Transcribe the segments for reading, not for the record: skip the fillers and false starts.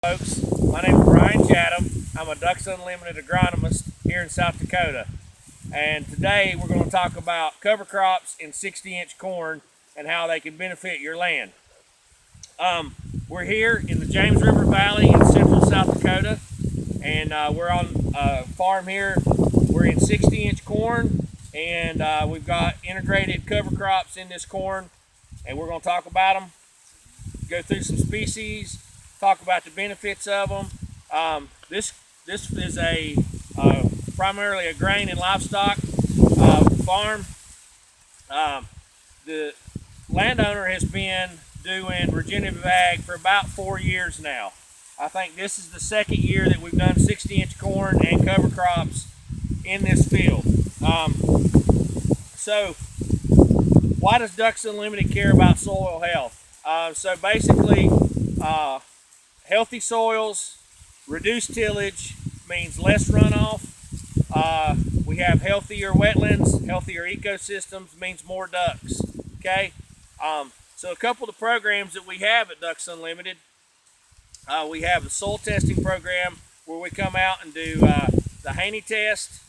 Folks, my name is Brian Chatham. I'm a Ducks Unlimited agronomist here in South Dakota. And today we're going to talk about cover crops in 60-inch corn and how they can benefit your land. We're here in the James River Valley in central South Dakota, and we're on a farm here. We're in 60-inch corn, and we've got integrated cover crops in this corn, and we're going to talk about them, go through some species, talk about the benefits of them. This is a primarily a grain and livestock farm. The landowner has been doing regenerative ag for about 4 years now. I think this is the second year that we've done 60-inch corn and cover crops in this field. So why does Ducks Unlimited care about soil health? So basically, healthy soils, reduced tillage means less runoff. We have healthier wetlands, healthier ecosystems means more ducks. Okay, so a couple of the programs that we have at Ducks Unlimited, we have the soil testing program where we come out and do the Haney test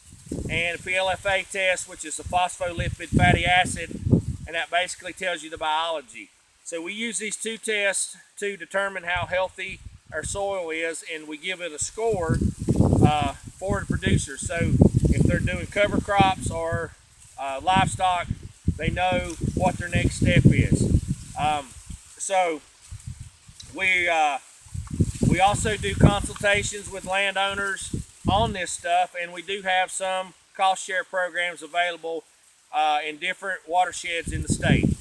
and a PLFA test, which is a phospholipid fatty acid, and that basically tells you the biology. So we use these two tests to determine how healthy our soil is, and we give it a score for the producers. So if they're doing cover crops or livestock, they know what their next step is. So we also do consultations with landowners on this stuff, and we do have some cost share programs available in different watersheds in the state.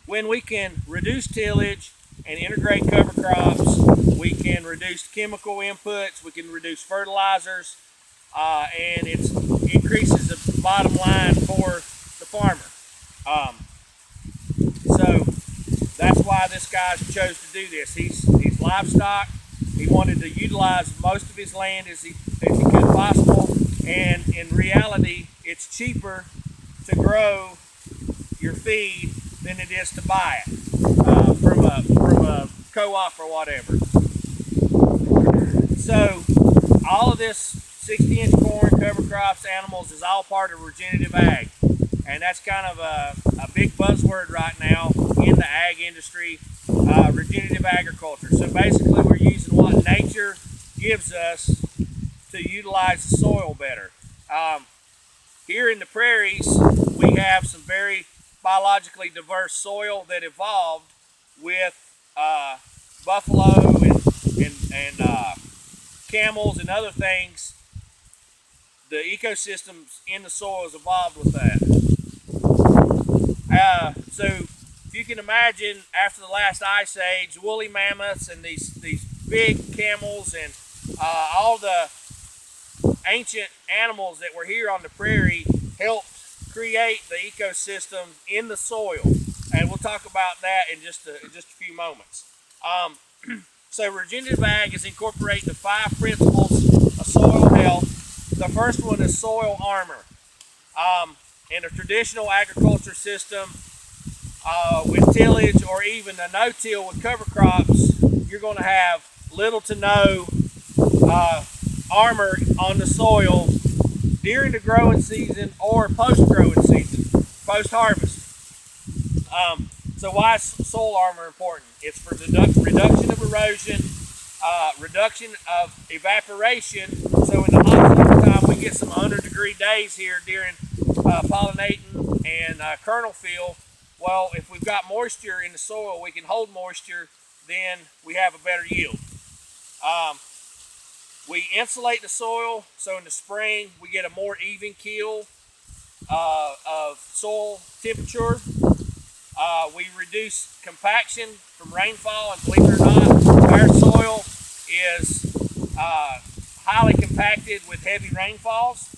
When we can reduce tillage and integrate cover crops, we can reduce chemical inputs, we can reduce fertilizers, and it increases the bottom line for the farmer. So that's why this guy chose to do this. He's livestock. He wanted to utilize most of his land as he could possible, and in reality, it's cheaper to grow your feed than it is to buy it from a co-op or whatever. So all of this 60-inch corn, cover crops, animals is all part of regenerative ag, and that's kind of a big buzzword right now in the ag industry, regenerative agriculture. So basically we're using what nature gives us to utilize the soil better. Here in the prairies, we have some very biologically diverse soil that evolved with buffalo and camels and other things. The ecosystems in the soil has evolved with that. So if you can imagine, after the last ice age, woolly mammoths and these big camels and all the ancient animals that were here on the prairie helped create the ecosystem in the soil, and we'll talk about that in just a few moments. So regenerative ag is incorporating the 5 principles of soil health. The first one is soil armor. In a traditional agriculture system, with tillage or even a no-till with cover crops, you're going to have little to no armor on the soil during the growing season or post-growing season, post-harvest. So why is soil armor important? It's for reduction of erosion, reduction of evaporation. So in the hot summertime, we get some 100-degree days here during pollinating and kernel fill. Well, if we've got moisture in the soil, we can hold moisture, then we have a better yield. We insulate the soil, so in the spring we get a more even keel of soil temperature. We reduce compaction from rainfall, and believe it or not, our soil is highly compacted with heavy rainfalls.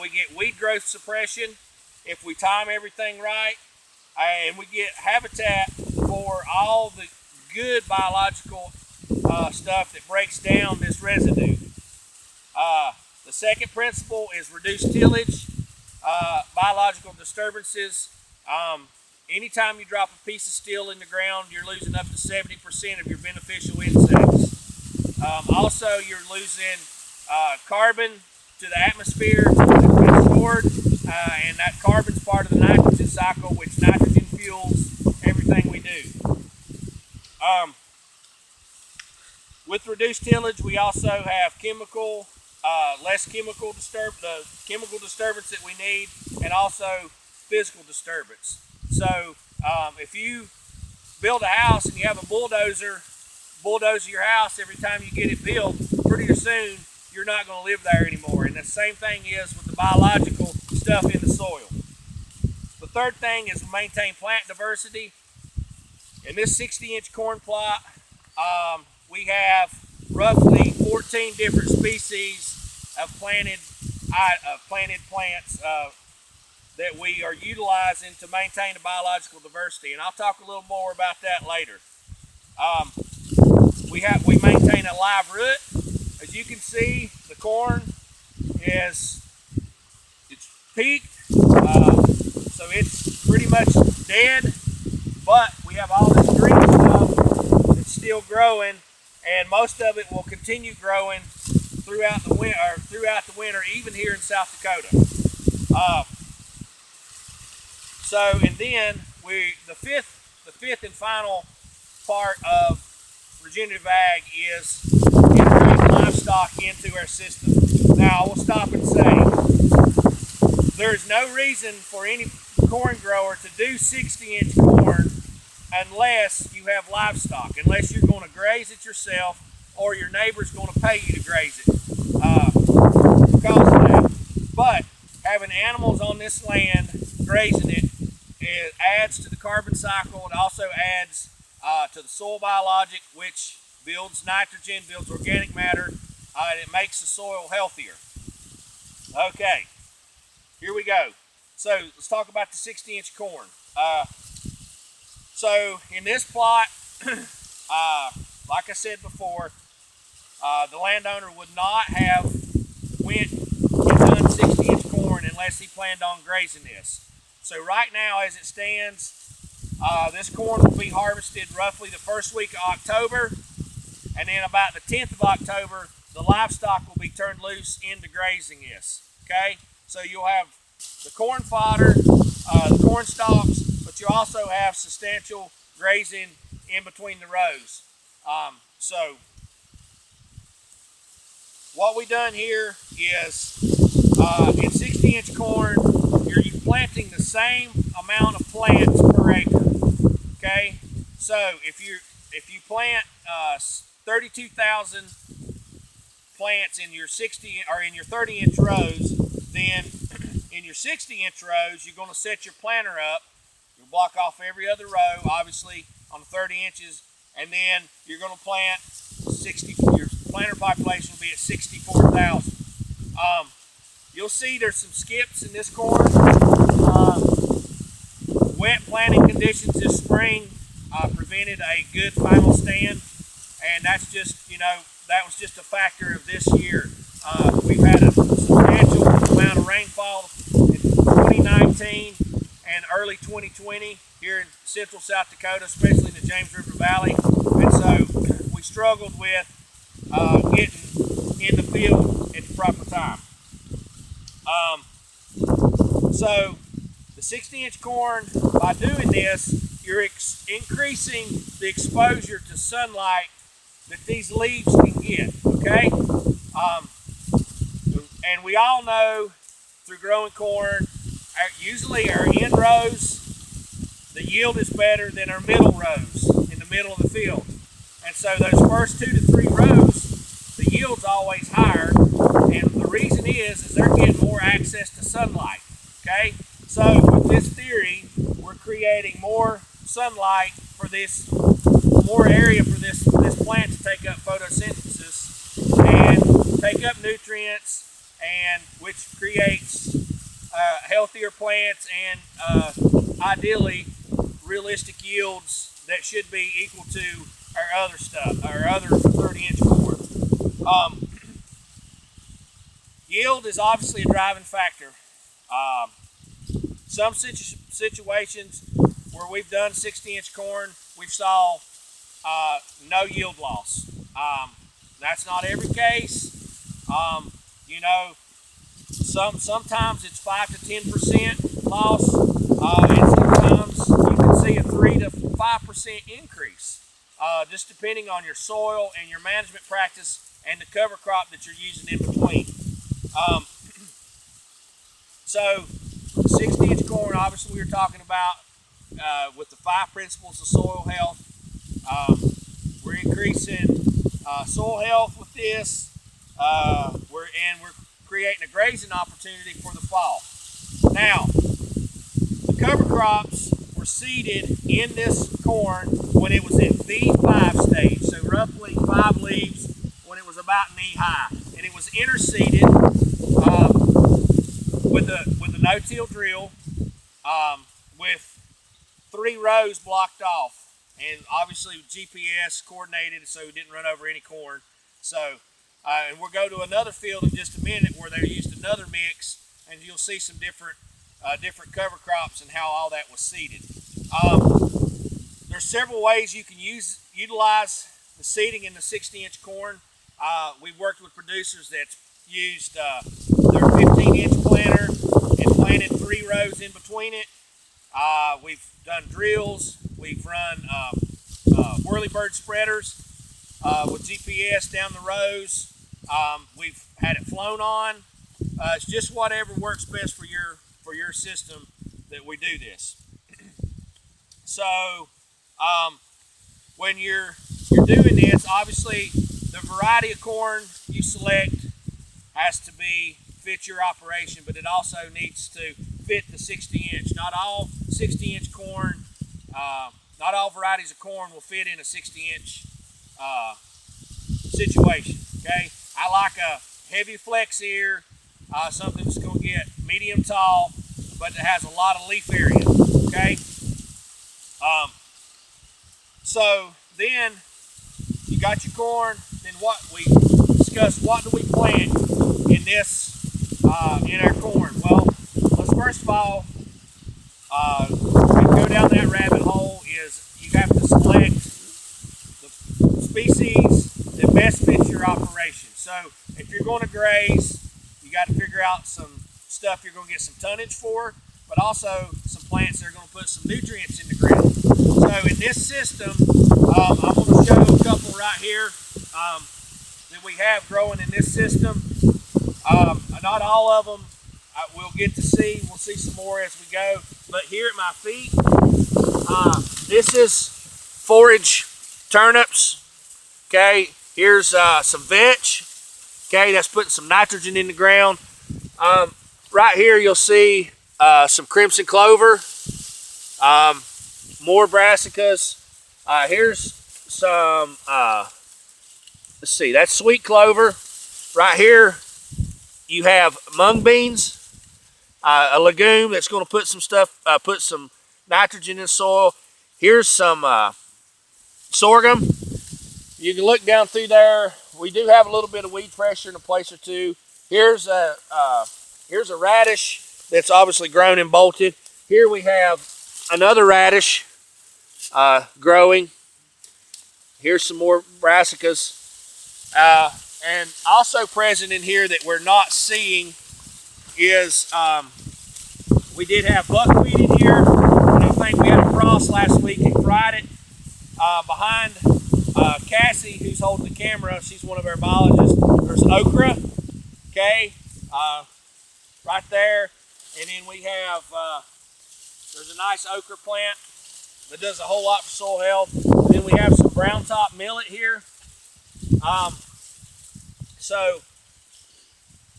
We get weed growth suppression if we time everything right, and we get habitat for all the good biological stuff that breaks down this residue. The second principle is reduce tillage, biological disturbances. anytime you drop a piece of steel in the ground, you're losing up to 70% of your beneficial insects. Also, you're losing carbon to the atmosphere that's been stored, and that carbon's part of the nitrogen cycle, which nitrogen fuels everything we do. With reduced tillage, we also have less chemical disturbance that we need, and also physical disturbance. So if you build a house and you have a bulldozer your house every time you get it built, pretty soon you're not going to live there anymore. And the same thing is with the biological stuff in the soil. The third thing is maintain plant diversity. In this 60-inch corn plot, we have roughly 14 different species of planted plants that we are utilizing to maintain the biological diversity, and I'll talk a little more about that later. We maintain a live root. As you can see, the corn it's peaked, so it's pretty much dead. But we have all this green stuff that's still growing, and most of it will continue growing throughout the winter, even here in South Dakota. And then the fifth and final part of regenerative ag is integrating livestock into our system. Now, I will stop and say there's no reason for any corn grower to do 60-inch corn unless you have livestock, unless you're going to graze it yourself or your neighbor's going to pay you to graze it because of that. But having animals on this land grazing it adds to the carbon cycle. It also adds to the soil biologic, which builds nitrogen, builds organic matter, and it makes the soil healthier. Okay, here we go. So let's talk about the 60-inch corn. So in this plot, like I said before, the landowner would not have went and done 60-inch corn unless he planned on grazing this. So right now, as it stands, this corn will be harvested roughly the first week of October, and then about the 10th of October, the livestock will be turned loose into grazing this. Okay, so you'll have the corn fodder, the corn stalks, but you also have substantial grazing in between the rows. So what we've done here is in 60-inch corn, you're planting the same amount of plants per acre. Okay, so if you plant 32,000 plants in your 30-inch rows, then in your 60-inch rows, you're going to set your planter up. You'll block off every other row, obviously, on the 30 inches, and then you're going to plant your planter population will be at 64,000. You'll see there's some skips in this corn. Wet planting conditions this spring prevented a good final stand, and that's just, that was just a factor of this year. We've had a substantial amount of rainfall in 2019 and early 2020 here in central South Dakota, especially in the James River Valley, and so we struggled with getting in the field at the proper time. So the 60-inch corn, by doing this, you're increasing the exposure to sunlight that these leaves can get, okay? And we all know through growing corn, usually our end rows, the yield is better than our middle rows in the middle of the field. And so those first 2 to 3 rows, the yield's always higher, and the reason is they're getting more access to sunlight, okay? So with this theory, we're creating more sunlight for this, more area for this plant to take up photosynthesis and take up nutrients, and which creates healthier plants and ideally realistic yields that should be equal to our other stuff, our other 30-inch corn. Yield is obviously a driving factor. Some situations where we've done 60-inch corn, we've saw no yield loss. That's not every case. You know, sometimes it's 5 to 10% loss, and sometimes you can see a 3 to 5% increase, just depending on your soil and your management practice and the cover crop that you're using in between. So 60-inch corn, obviously we were talking about with the 5 principles of soil health. We're increasing soil health with this. We're creating a grazing opportunity for the fall. Now, the cover crops were seeded in this corn when it was in V5 stage, so roughly 5 leaves when it was about knee high, and it was interseeded with a no-till drill with 3 rows blocked off. And obviously GPS coordinated so we didn't run over any corn. So, and we'll go to another field in just a minute where they used another mix, and you'll see some different cover crops and how all that was seeded. There's several ways you can utilize the seeding in the 60-inch corn. We've worked with producers that's used their 15-inch planter and planted 3 rows in between it. We've done drills. We've run whirlybird spreaders with GPS down the rows. We've had it flown on. It's just whatever works best for your system that we do this. So when you're doing this, obviously the variety of corn you select has to fit your operation, but it also needs to fit the 60-inch. Not all 60-inch corn, not all varieties of corn will fit in a 60-inch situation. Okay, I like a heavy flex ear, something that's going to get medium tall, but that has a lot of leaf area. Okay, so then you got your corn. Then what we discussed, what do we plant in this in our corn? Well, let's first of all go down that rabbit hole. Is you have to select the species that best fits your operation. So if you're going to graze, you got to figure out some stuff you're going to get some tonnage for, but also some plants that are going to put some nutrients in the ground. So in this system, I'm going to show a couple right here that we have growing in this system. Not all of them we'll get to see. We'll see some more as we go. But here at my feet, this is forage turnips. Okay, here's some vetch. Okay, that's putting some nitrogen in the ground. Right here you'll see some crimson clover, more brassicas. Here's some, let's see, that's sweet clover. Right here you have mung beans, a legume that's going to put some stuff, put some nitrogen in the soil. Here's some sorghum. You can look down through there. We do have a little bit of weed pressure in a place or two. Here's a radish that's obviously grown and bolted. Here we have another radish growing. Here's some more brassicas. And also present in here that we're not seeing is we did have buckwheat in here. And I think we had a frost last week and fried it. Behind Cassie, who's holding the camera, she's one of our biologists. There's okra, okay, right there. And then we have, there's a nice okra plant that does a whole lot for soil health. And then we have some brown top millet here. So,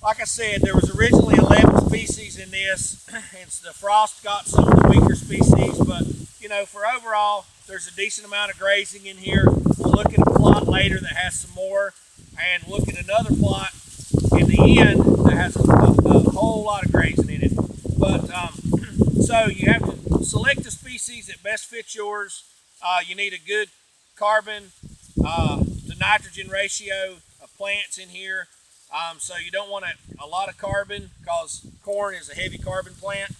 like I said, there was originally 11 species in this, and the frost got some of the weaker species, but you know, for overall, there's a decent amount of grazing in here. We'll look at a plot later that has some more, and look at another plot in the end that has a whole lot of grazing in it. But so you have to select the species that best fits yours. You need a good carbon to nitrogen ratio of plants in here. So you don't want a lot of carbon because corn is a heavy carbon plant.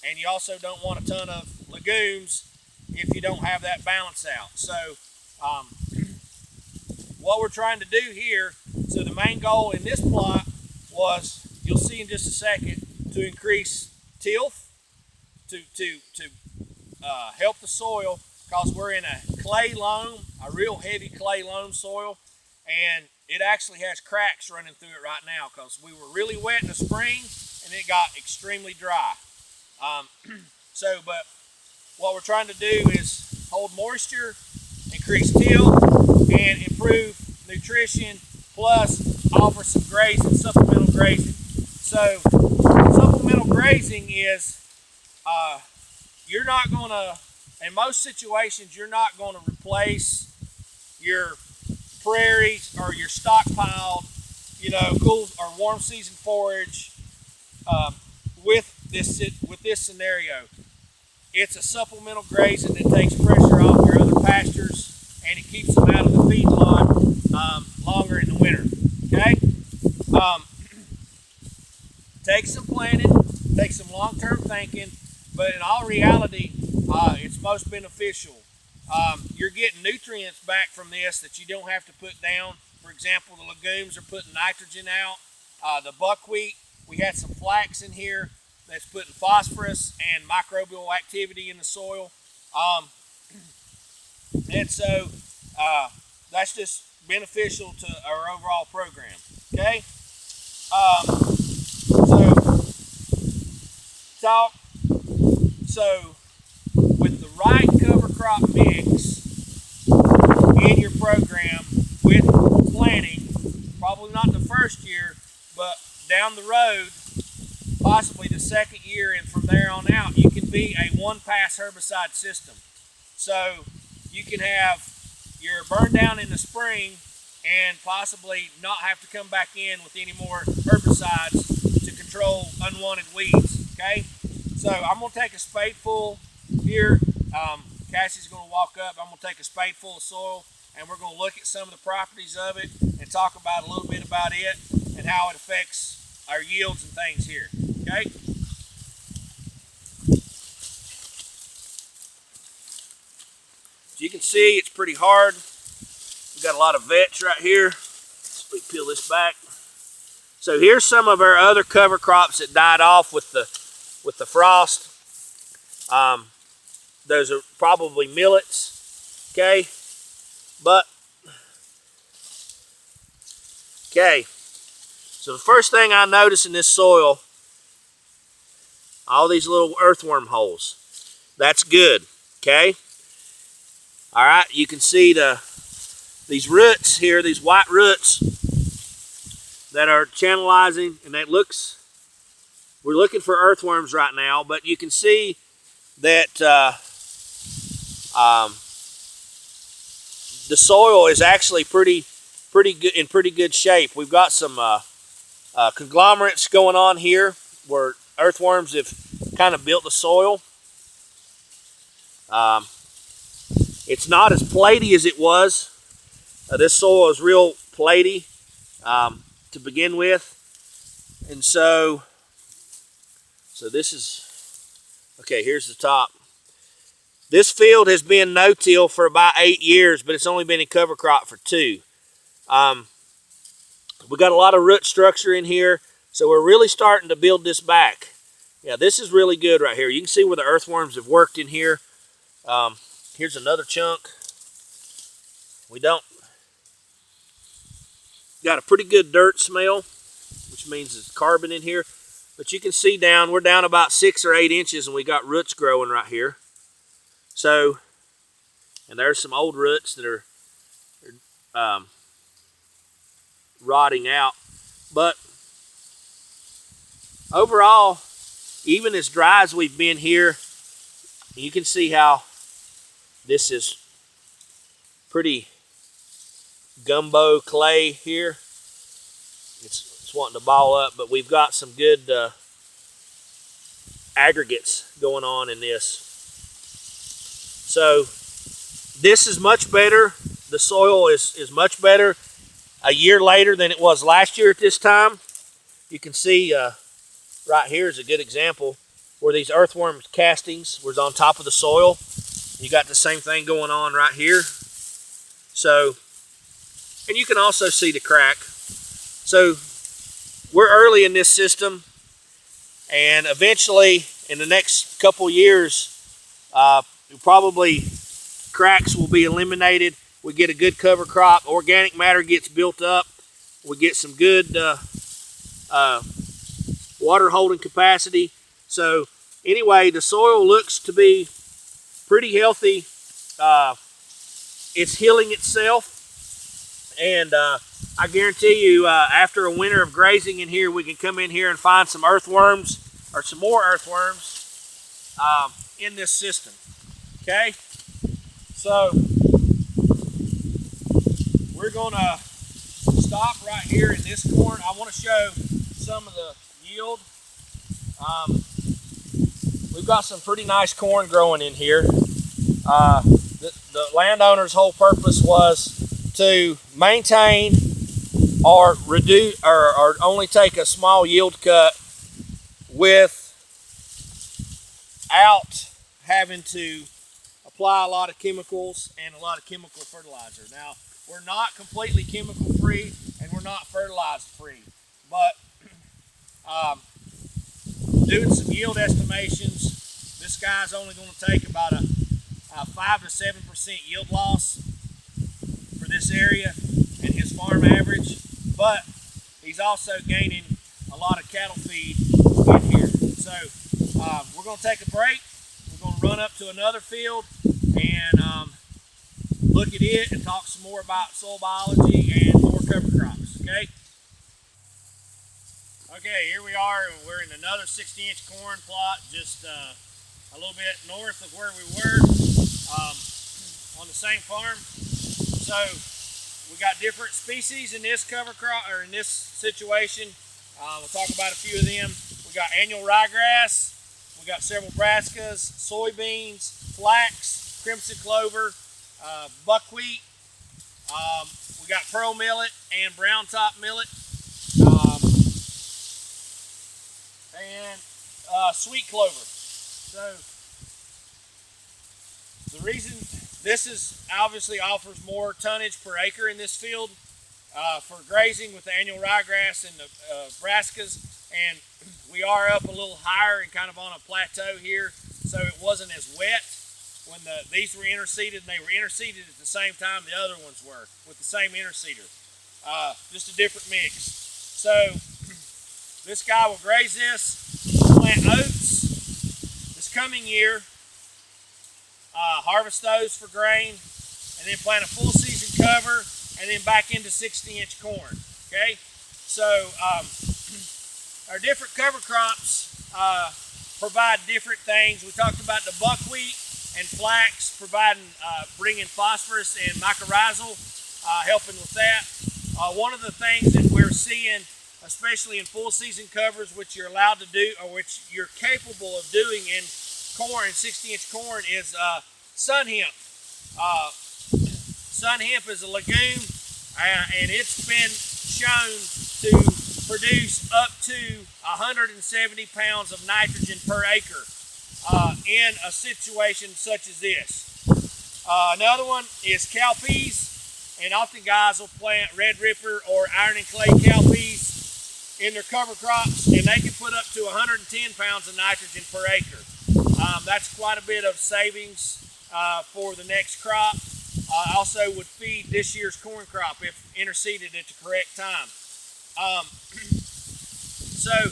And you also don't want a ton of legumes if you don't have that balance out. So what we're trying to do here, so the main goal in this plot was, you'll see in just a second, to increase tilth, to help the soil, because we're in a clay loam, a real heavy clay loam soil, and it actually has cracks running through it right now because we were really wet in the spring and it got extremely dry. But what we're trying to do is hold moisture, increase tilth, and improve nutrition, plus offer some grazing, supplemental grazing. So supplemental grazing is, you're not going to, in most situations, you're not going to replace your prairies or your stockpiled, cool or warm season forage with this scenario. It's a supplemental grazing that takes pressure off your other pastures, and it keeps them out of the feedlot longer in the winter. Okay. Takes some planning, takes some long-term thinking, but in all reality, it's most beneficial. You're getting nutrients back from this that you don't have to put down. For example, the legumes are putting nitrogen out. The buckwheat, we had some flax in here that's putting phosphorus and microbial activity in the soil. And so that's just beneficial to our overall program. Okay? So with the right cover crop mix in your program with planting, probably not the first year, but down the road, possibly the second year and from there on out, you can be a one-pass herbicide system. So you can have your burn down in the spring and possibly not have to come back in with any more herbicides to control unwanted weeds. Okay? So I'm going to take a spadeful here. Cassie's going to walk up. I'm going to take a spadeful of soil, and we're going to look at some of the properties of it and talk about a little bit about it and how it affects our yields and things here. Okay? So you can see it's pretty hard. We've got a lot of vetch right here. Let me peel this back. So here's some of our other cover crops that died off with the frost. Those are probably millets. Okay, so the first thing I notice in this soil, all these little earthworm holes. That's good. Okay. All right, you can see these roots here, these white roots that are channelizing, and we're looking for earthworms right now, but you can see that the soil is actually pretty good, in pretty good shape. We've got some conglomerates going on here where earthworms have kind of built the soil. It's not as platy as it was. This soil is real platy to begin with, and so this is, okay, here's the top. This field has been no-till for about 8 years, but it's only been in cover crop for 2. We got a lot of root structure in here, so we're really starting to build this back. Yeah, this is really good right here. You can see where the earthworms have worked in here. Here's another chunk. Got a pretty good dirt smell, which means there's carbon in here. But you can see we're down about 6 or 8 inches, and we got roots growing right here. So, and there's some old roots that are rotting out. But overall, even as dry as we've been here, you can see how this is pretty gumbo clay here. It's wanting to ball up, but we've got some good aggregates going on in this. So this is much better. The soil is much better a year later than it was last year at this time. You can see right here is a good example. where these earthworm castings was on top of the soil. You got the same thing going on right here. So, and you can also see the crack. So we're early in this system, and eventually in the next couple years, probably cracks will be eliminated. We get a good cover crop. Organic matter gets built up. We get some good water holding capacity. So anyway, the soil looks to be pretty healthy. It's healing itself, and I guarantee you, after a winter of grazing in here, we can come in here and find some earthworms or some more earthworms in this system. Okay, so we're gonna stop right here in this corn. I want to show some of the yield. We've got some pretty nice corn growing in here. The landowner's whole purpose was to maintain or reduce or only take a small yield cut without having to apply a lot of chemicals and a lot of chemical fertilizer. Now, we're not completely chemical free and we're not fertilized free, but doing some yield estimations, this guy's only going to take about a 5 to 7% yield loss for this area in his farm average, but he's also gaining a lot of cattle feed in here. So we're going to take a break. We're going to run up to another field and look at it and talk some more about soil biology and more cover crops. Okay, here we are. We're in another 60-inch corn plot, just a little bit north of where we were on the same farm. So we got different species in this cover crop, or in this situation. We'll talk about a few of them. We got annual ryegrass. We got several brassicas, soybeans, flax, crimson clover, buckwheat. We got pearl millet and brown top millet. And sweet clover. So the reason this is obviously offers more tonnage per acre in this field for grazing with the annual ryegrass and the brassicas, and we are up a little higher and kind of on a plateau here, so it wasn't as wet when these were interseeded, and they were interseeded at the same time the other ones were with the same interseeder. Just a different mix. So this guy will graze this, plant oats this coming year, harvest those for grain, and then plant a full season cover, and then back into 60-inch corn. Okay, so our different cover crops provide different things. We talked about the buckwheat and flax bringing phosphorus and mycorrhizal, helping with that. One of the things that we're seeing, especially in full season covers, which you're allowed to do, or which you're capable of doing in corn, in 60-inch corn, is sun hemp. Sun hemp is a legume, and it's been shown to produce up to 170 pounds of nitrogen per acre in a situation such as this. Another one is cowpeas, and often guys will plant red ripper or iron and clay cowpeas in their cover crops, and they can put up to 110 pounds of nitrogen per acre. That's quite a bit of savings for the next crop. Also would feed this year's corn crop if interseeded at the correct time. So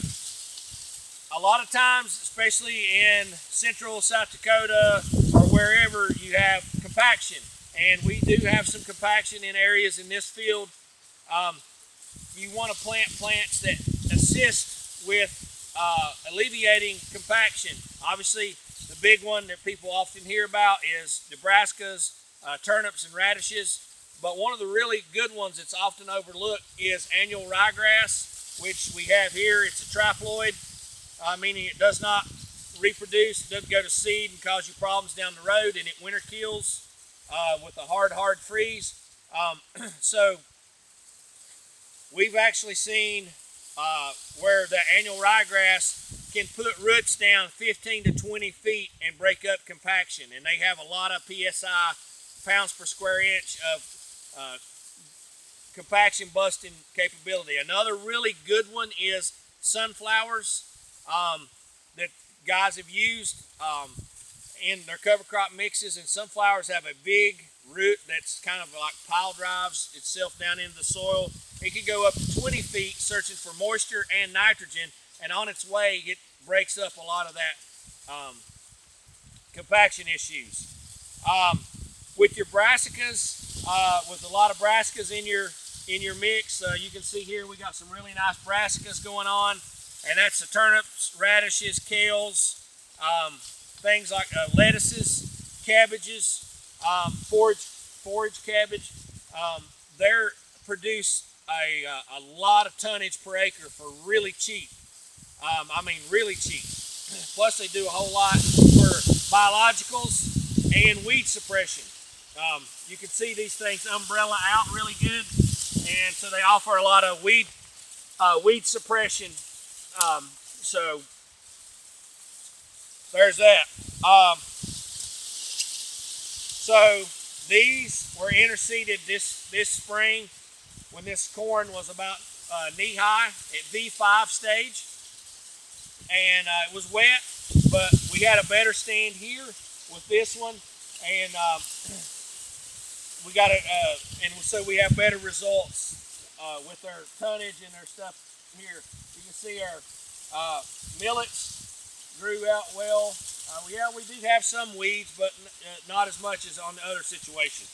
a lot of times, especially in central South Dakota or wherever, you have compaction, and we do have some compaction in areas in this field. You want to plant plants that assist with alleviating compaction. Obviously, the big one that people often hear about is the brassicas, turnips, and radishes. But one of the really good ones that's often overlooked is annual ryegrass, which we have here. It's a triploid, meaning it does not reproduce, it doesn't go to seed and cause you problems down the road, and it winter kills with a hard freeze. So we've actually seen where the annual ryegrass can put roots down 15 to 20 feet and break up compaction. And they have a lot of PSI, pounds per square inch of compaction busting capability. Another really good one is sunflowers that guys have used in their cover crop mixes. And sunflowers have a big root that's kind of like pile drives itself down into the soil. It can go up to 20 feet searching for moisture and nitrogen, and on its way it breaks up a lot of that compaction issues. With your brassicas, with a lot of brassicas in your mix, you can see here we got some really nice brassicas going on, and that's the turnips, radishes, kales, things like lettuces, cabbages, forage cabbage. They're produce a lot of tonnage per acre for really cheap. I mean really cheap. Plus they do a whole lot for biologicals and weed suppression. You can see these things umbrella out really good, and so they offer a lot of weed suppression. So there's that. So these were interseeded this spring when this corn was about knee high at V5 stage, and it was wet, but we had a better stand here with this one, and we got it, and so we have better results with our tonnage and our stuff here. You can see our millets grew out well. Yeah, we do have some weeds, but not as much as on the other situation.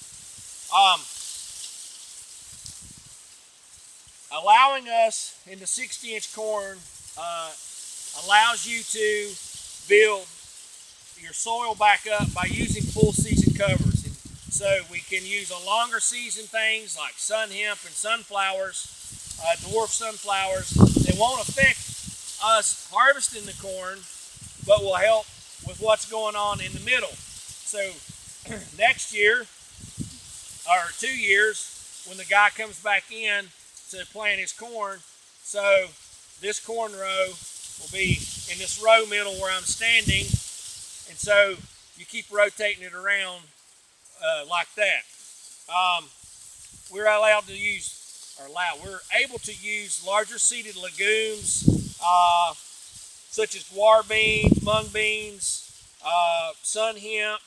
Allowing us in the 60-inch corn allows you to build your soil back up by using full season covers. And so we can use a longer season things like sun hemp and sunflowers, dwarf sunflowers. They won't affect us harvesting the corn, but will help with what's going on in the middle. So next year, or 2 years, when the guy comes back in to plant his corn, so this corn row will be in this row middle where I'm standing, and so you keep rotating it around like that. We're allowed to use, we're able to use larger seeded legumes, such as guar beans, mung beans, sun hemp,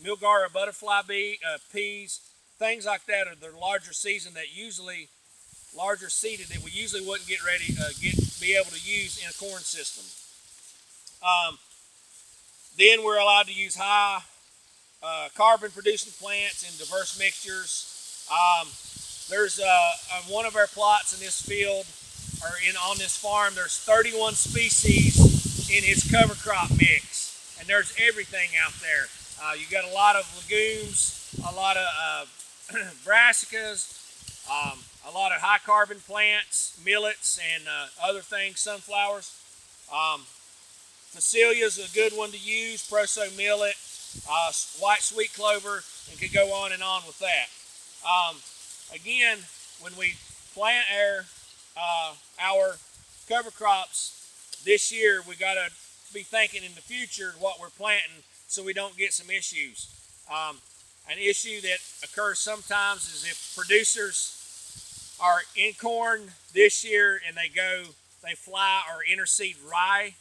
milgar or butterfly peas, things like that are the larger season that usually larger seeded that we usually wouldn't get ready be able to use in a corn system. Then we're allowed to use high carbon producing plants in diverse mixtures. There's on one of our plots in this field, or on this farm, there's 31 species in his cover crop mix, and there's everything out there. You got a lot of legumes, a lot of brassicas, a lot of high carbon plants, millets, and other things, sunflowers. Phacelia is a good one to use, proso millet, white sweet clover, and could go on and on with that. Again, when we plant our cover crops this year, we got to be thinking in the future what we're planting so we don't get some issues. An issue that occurs sometimes is if producers are in corn this year and they fly or interseed rye,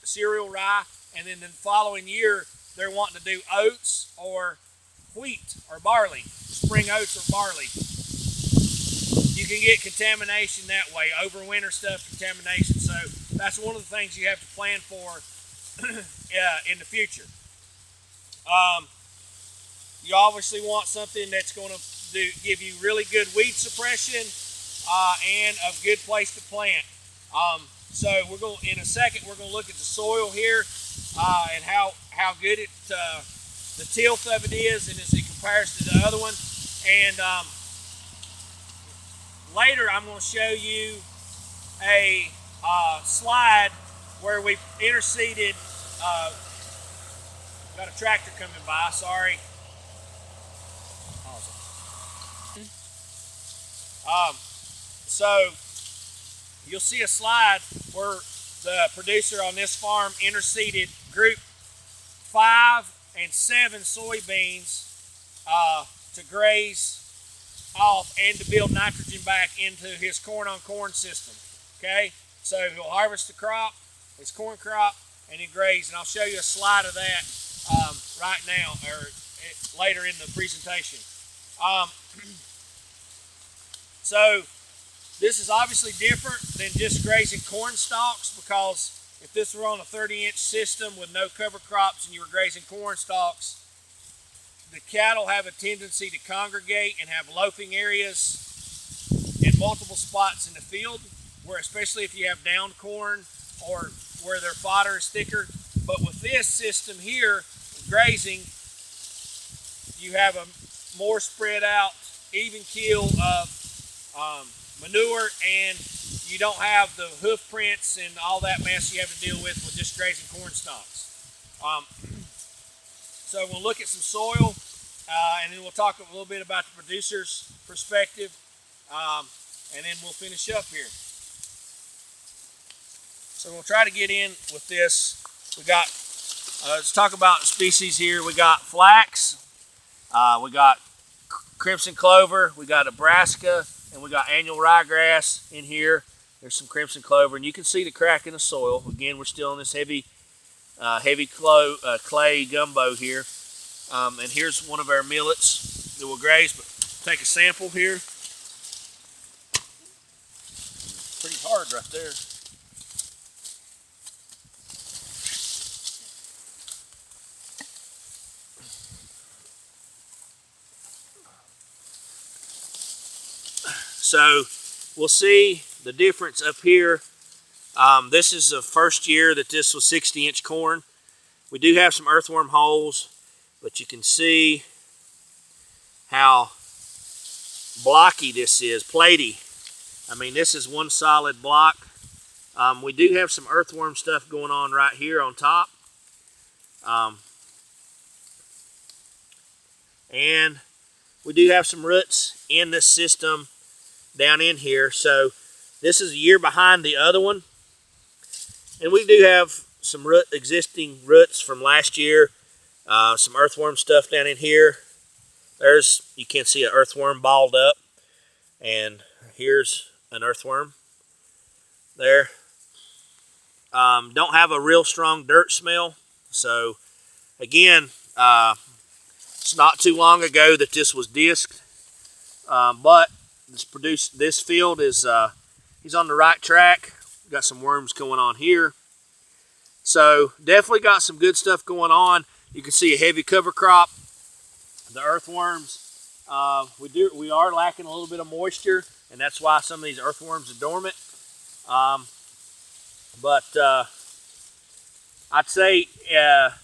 cereal rye, and then the following year they're wanting to do oats or wheat or barley, spring oats or barley. You can get contamination that way, overwinter stuff, contamination. So that's one of the things you have to plan for in the future. You obviously want something that's going to give you really good weed suppression and a good place to plant. So we're going in a second. We're going to look at the soil here and how good the tilth of it is, and as it compares to the other one. And later, I'm going to show you a slide where we interseeded. Got a tractor coming by. Sorry. So you'll see a slide where the producer on this farm interseeded group 5 and 7 soybeans to graze off and to build nitrogen back into his corn on corn system. Okay, so he'll harvest the crop, his corn crop, and he graze. And I'll show you a slide of that right now or later in the presentation. So this is obviously different than just grazing corn stalks, because if this were on a 30-inch system with no cover crops and you were grazing corn stalks, the cattle have a tendency to congregate and have loafing areas in multiple spots in the field, where especially if you have down corn or where their fodder is thicker. But with this system here, grazing, you have a more spread out, even keel of manure, and you don't have the hoof prints and all that mess you have to deal with just grazing corn stalks. So we'll look at some soil, and then we'll talk a little bit about the producer's perspective, and then we'll finish up here. So we'll try to get in with this. We got, let's talk about species here. We got flax, we got crimson clover, we got Nebraska, and we got annual ryegrass in here. There's some crimson clover, and you can see the crack in the soil. Again, we're still in this heavy clay gumbo here. And here's one of our millets that we'll graze, but take a sample here. Pretty hard right there. So we'll see the difference up here. This is the first year that this was 60-inch corn. We do have some earthworm holes, but you can see how blocky this is, platy. I mean, this is one solid block. We do have some earthworm stuff going on right here on top. And we do have some roots in this system down in here. So this is a year behind the other one. And we do have some existing roots from last year. Some earthworm stuff down in here. You can see an earthworm balled up. And here's an earthworm there. Don't have a real strong dirt smell. So again, it's not too long ago that this was disked. But this field is, he's on the right track. Got some worms going on here. So definitely got some good stuff going on. You can see a heavy cover crop. The earthworms, we are lacking a little bit of moisture, and that's why some of these earthworms are dormant. But I'd say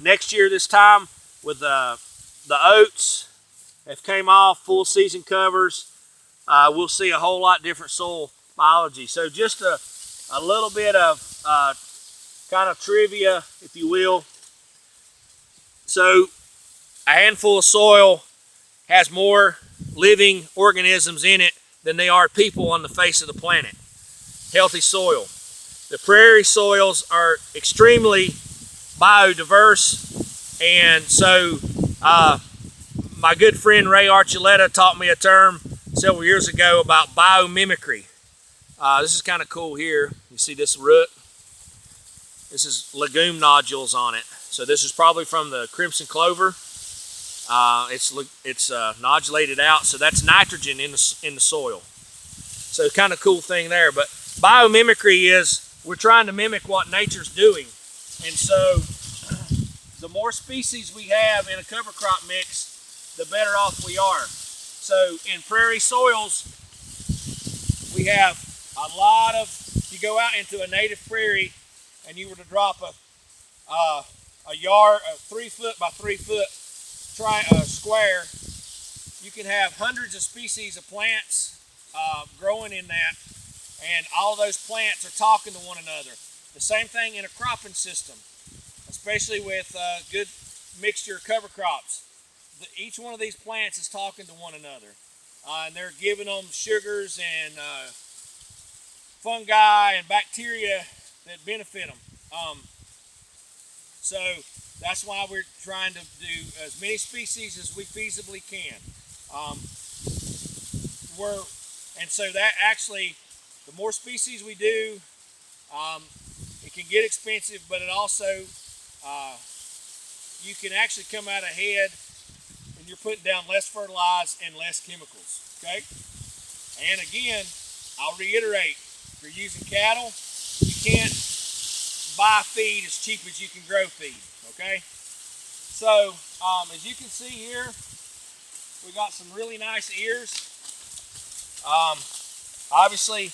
next year this time with the oats have came off, full season covers, we'll see a whole lot different soil biology. So just a little bit of kind of trivia, if you will. So a handful of soil has more living organisms in it than there are people on the face of the planet. Healthy soil. The prairie soils are extremely biodiverse, and so my good friend Ray Archuleta taught me a term several years ago about biomimicry. This is kind of cool here. You see this root? This is legume nodules on it. So this is probably from the crimson clover. It's nodulated out, so that's nitrogen in the soil. So kind of cool thing there. But biomimicry is we're trying to mimic what nature's doing. And so the more species we have in a cover crop mix, the better off we are. So in prairie soils, we have a lot of, if you go out into a native prairie and you were to drop a 3 foot by 3 foot square, you can have hundreds of species of plants growing in that, and all those plants are talking to one another. The same thing in a cropping system, especially with good mixture of cover crops. Each one of these plants is talking to one another, and they're giving them sugars and fungi and bacteria that benefit them. So that's why we're trying to do as many species as we feasibly can. Um, and so that actually, the more species we do, it can get expensive, but it also, you can actually come out ahead and you're putting down less fertilizer and less chemicals, okay? And again, I'll reiterate, if you're using cattle, you can't buy feed as cheap as you can grow feed, okay? So, as you can see here, we got some really nice ears. Obviously,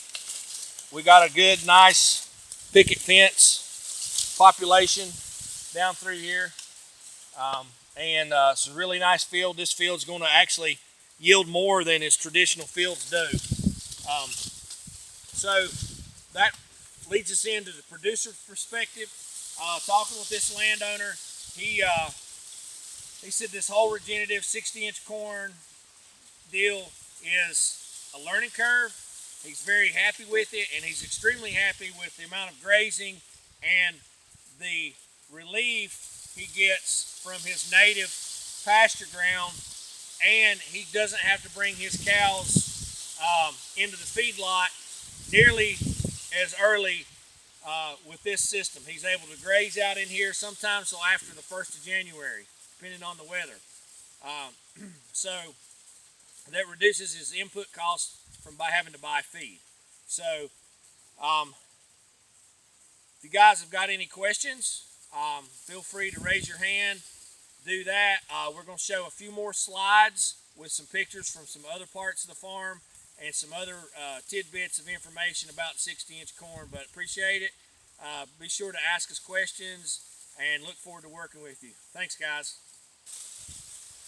we got a good, nice picket fence population down through here. It's a really nice field. This field's going to actually yield more than its traditional fields do. So that leads us into the producer perspective. Talking with this landowner, he said this whole regenerative 60-inch corn deal is a learning curve. He's very happy with it, and he's extremely happy with the amount of grazing and the relief he gets from his native pasture ground, and he doesn't have to bring his cows into the feedlot nearly as early with this system. He's able to graze out in here sometimes till after the 1st of January, depending on the weather. So that reduces his input costs by having to buy feed. So if you guys have got any questions, feel free to raise your hand. Do that. We're going to show a few more slides with some pictures from some other parts of the farm and some other tidbits of information about 60-inch corn, but appreciate it. Be sure to ask us questions and look forward to working with you. Thanks, guys.